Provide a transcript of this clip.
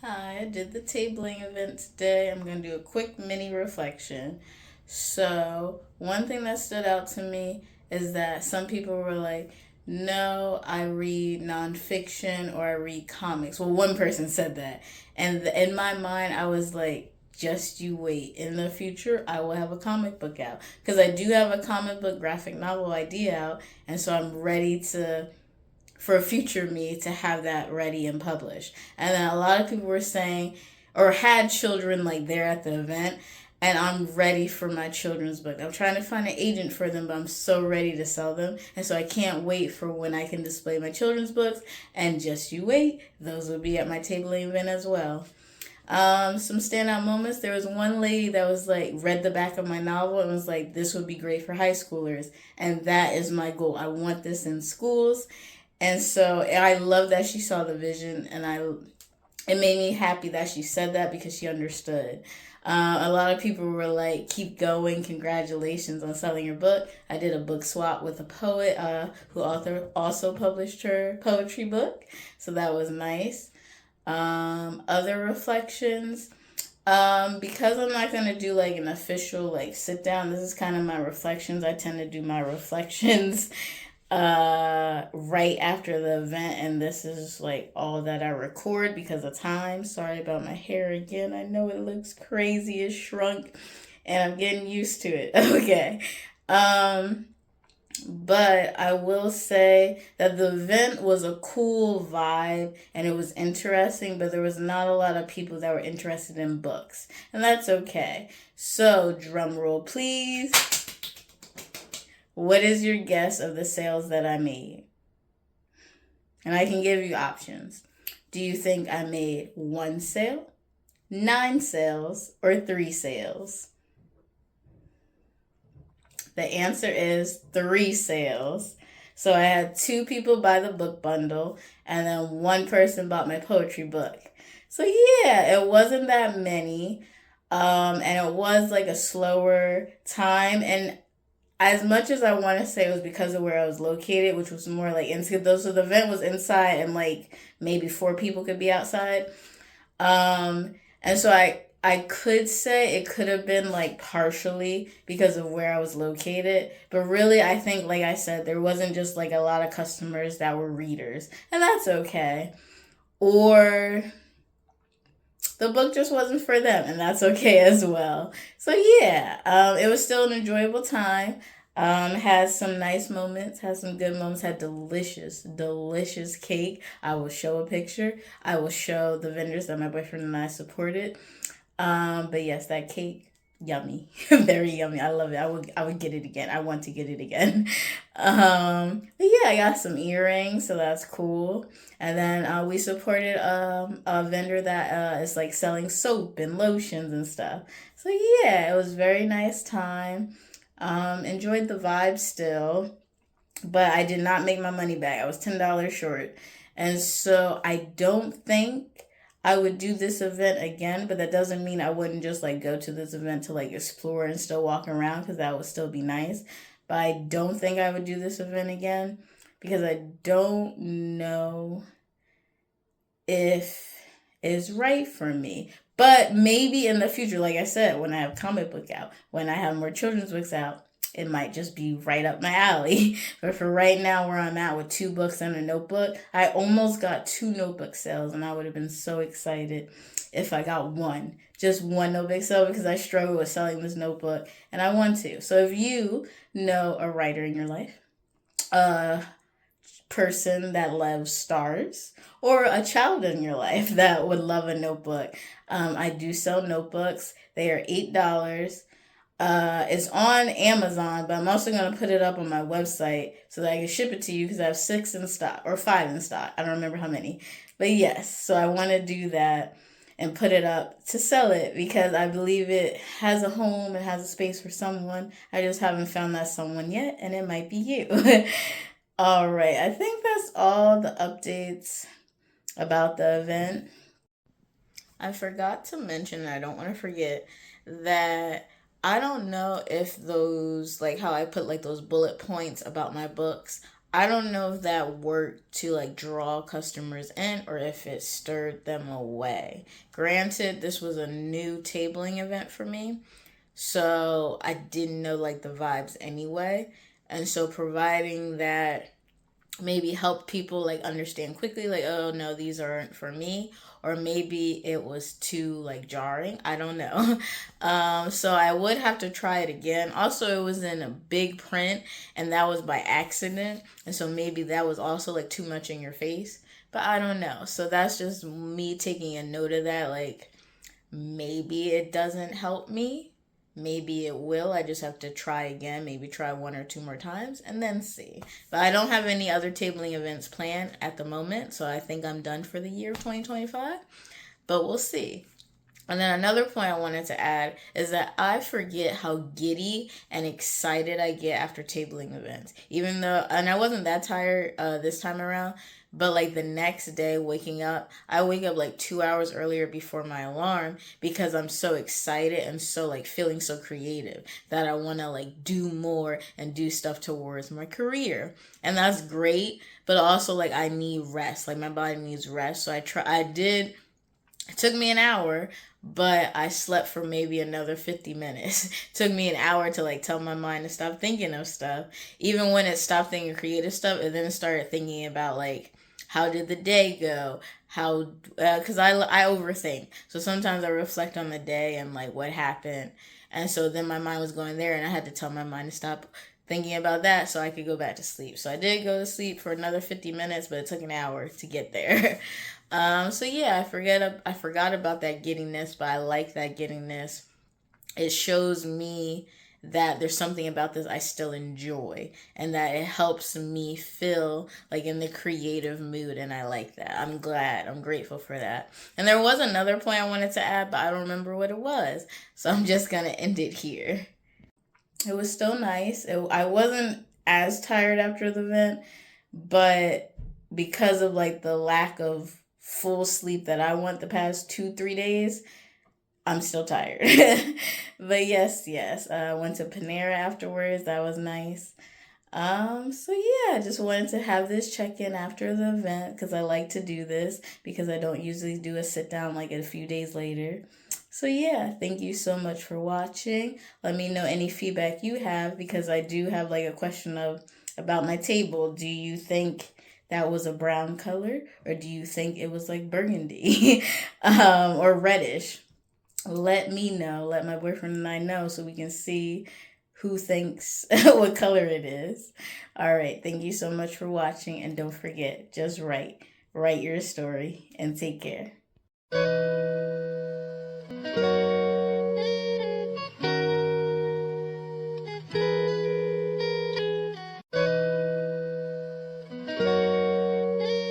Hi, I did the tabling event today. I'm going to do a quick mini reflection. So, one thing that stood out to me is that some people were like, no, I read nonfiction or I read comics. Well, one person said that. And in my mind, I was like, just you wait. In the future, I will have a comic book out. Because I do have a comic book graphic novel idea out. And so I'm ready to for a future me to have that ready and published. And then a lot of people were saying, or had children like there at the event, and I'm ready for my children's book. I'm trying to find an agent for them, but I'm so ready to sell them. And so I can't wait for when I can display my children's books. And just you wait, those will be at my tabling event as well. Some standout moments. There was one lady that was like, read the back of my novel and was like, this would be great for high schoolers. And that is my goal. I want this in schools. And so I love that she saw the vision, and it made me happy that she said that because she understood. A lot of people were like, keep going, congratulations on selling your book. I did a book swap with a poet who also published her poetry book, so that was nice. Other reflections. Because I'm not gonna do like an official like sit down, this is kind of my reflections. I tend to do my reflections right after the event, and this is like all that I record because of time. Sorry about my hair again. I know it looks crazy, it's shrunk, and I'm getting used to it. Okay. um but I will say that the event was a cool vibe and it was interesting, but there was not a lot of people that were interested in books, and that's okay. So drum roll please. What is your guess of the sales that I made? And I can give you options. Do you think I made 1 sale, 9 sales, or 3 sales? The answer is 3 sales. So I had 2 people buy the book bundle, and then 1 person bought my poetry book. So yeah, it wasn't that many. And it was like a slower time. And as much as I want to say it was because of where I was located, which was more like inside, so the event was inside and like maybe 4 people could be outside. And so I could say it could have been like partially because of where I was located, but really I think, like I said, there wasn't just like a lot of customers that were readers, and that's okay. Or the book just wasn't for them, and that's okay as well. So yeah, it was still an enjoyable time. Had some nice moments, had some good moments, had delicious, delicious cake. I will show a picture. I will show the vendors that my boyfriend and I supported. But yes, that cake, yummy, very yummy. I love it. I would get it again. I want to get it again. But yeah, I got some earrings, so that's cool. And then we supported a vendor that is like selling soap and lotions and stuff. So yeah, it was a very nice time. Enjoyed the vibe still, but I did not make my money back. I was $10 short. And so I don't think I would do this event again, but that doesn't mean I wouldn't just like go to this event to like explore and still walk around, because that would still be nice. But I don't think I would do this event again because I don't know if it's right for me. But maybe in the future, like I said, when I have comic book out, when I have more children's books out, it might just be right up my alley. But for right now, where I'm at with 2 books and a notebook, I almost got 2 notebook sales, and I would have been so excited if I got one, just one notebook sale, because I struggle with selling this notebook and I want to. So if you know a writer in your life, a person that loves stars, or a child in your life that would love a notebook, I do sell notebooks. They are $8. It's on Amazon, but I'm also going to put it up on my website so that I can ship it to you because I have 6 in stock or 5 in stock. I don't remember how many. But yes, so I want to do that and put it up to sell it because I believe it has a home, it has a space for someone. I just haven't found that someone yet, and it might be you. All right, I think that's all the updates about the event. I forgot to mention, and I don't want to forget, that I don't know if those, like how I put like those bullet points about my books, I don't know if that worked to like draw customers in or if it stirred them away. Granted, this was a new tabling event for me, so I didn't know like the vibes anyway. And so providing that maybe help people like understand quickly like, oh no, these aren't for me, or maybe it was too like jarring, I don't know. So I would have to try it again. Also, it was in a big print and that was by accident, and so maybe that was also like too much in your face, but I don't know. So that's just me taking a note of that, like maybe it doesn't help me. Maybe it will. I just have to try again. Maybe try 1 or 2 more times and then see. But I don't have any other tabling events planned at the moment. So I think I'm done for the year 2025. But we'll see. And then another point I wanted to add is that I forget how giddy and excited I get after tabling events. Even though, and I wasn't that tired this time around, but like the next day waking up, I wake up like 2 hours earlier before my alarm because I'm so excited and so like feeling so creative that I want to like do more and do stuff towards my career. And that's great, but also like I need rest. Like my body needs rest. So it took me an hour, but I slept for maybe another 50 minutes. It took me an hour to like tell my mind to stop thinking of stuff. Even when it stopped thinking creative stuff, it then started thinking about like, how did the day go? How, because I overthink. So sometimes I reflect on the day and like what happened. And so then my mind was going there and I had to tell my mind to stop thinking about that so I could go back to sleep. So I did go to sleep for another 50 minutes, but it took an hour to get there. So yeah, I forgot about that giddiness, but I like that giddiness. It shows me that there's something about this I still enjoy and that it helps me feel like in the creative mood, and I like that. I'm grateful for that. And there was another point I wanted to add, but I don't remember what it was. So I'm just going to end it here. It was still nice. I wasn't as tired after the event, but because of like the lack of full sleep that I want the past 2-3 days, I'm still tired. But yes. I went to Panera afterwards. That was nice. So yeah, I just wanted to have this check-in after the event because I like to do this because I don't usually do a sit down like a few days later. So yeah, thank you so much for watching. Let me know any feedback you have because I do have like a question about my table. Do you think that was a brown color or do you think it was like burgundy or reddish? Let me know. Let my boyfriend and I know so we can see who thinks what color it is. All right. Thank you so much for watching. And don't forget, just write your story and take care.